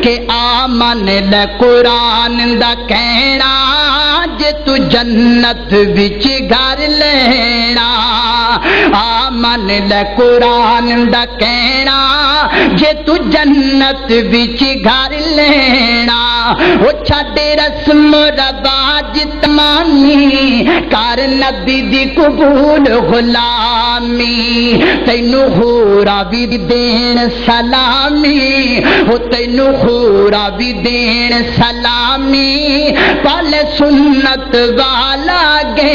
کہ آمن لے قرآن دا کہنا جے تو جنت وچ گھر لینا آمن لے قرآن دا کہنا جے تو جنت وچ گھر لینا او چھڈ رسم رواج تمانی کر نبی دی قبول غلامی تینوں ہورا بھی دین سلامی او تینوں ہورا بھی دین سلامی پل سنت والا گے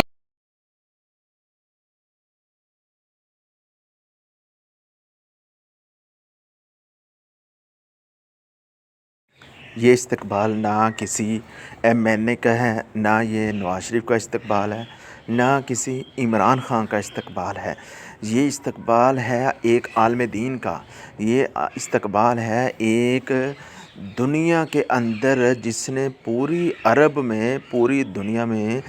یہ استقبال نہ کسی ایم این اے کا ہے، نہ یہ نواز شریف کا استقبال ہے، نہ کسی عمران خان کا استقبال ہے۔ یہ استقبال ہے ایک عالم دین کا، یہ استقبال ہے ایک دنیا کے اندر جس نے پوری عرب میں، پوری دنیا میں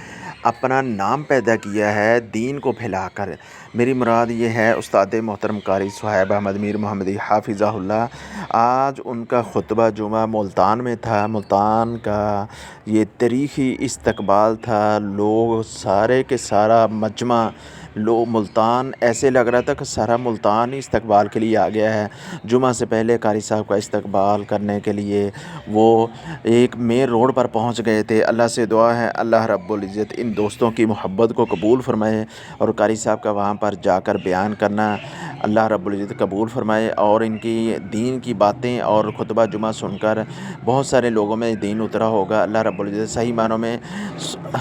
اپنا نام پیدا کیا ہے دین کو پھیلا کر۔ میری مراد یہ ہے استاد محترم قاری صہیب احمد میر محمدی حافظہ اللہ۔ آج ان کا خطبہ جمعہ ملتان میں تھا۔ ملتان کا یہ تاریخی استقبال تھا، لوگ سارے کے سارا مجمع ملتان ایسے لگ رہا تھا کہ سارا ملتان ہی استقبال کے لیے آ گیا ہے۔ جمعہ سے پہلے قاری صاحب کا استقبال کرنے کے لیے وہ ایک مین روڈ پر پہنچ گئے تھے۔ اللہ سے دعا ہے اللہ رب العزت ان دوستوں کی محبت کو قبول فرمائے اور قاری صاحب کا وہاں پر جا کر بیان کرنا اللہ رب العزت قبول فرمائے، اور ان کی دین کی باتیں اور خطبہ جمعہ سن کر بہت سارے لوگوں میں دین اترا ہوگا۔ اللہ رب العزت صحیح معنوں میں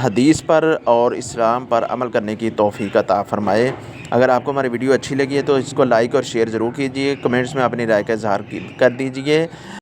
حدیث پر اور اسلام پر عمل کرنے کی توفیق عطا فرمائے۔ اگر آپ کو ہماری ویڈیو اچھی لگی ہے تو اس کو لائک اور شیئر ضرور کیجیے، کمنٹس میں اپنی رائے کا اظہار کر دیجیے۔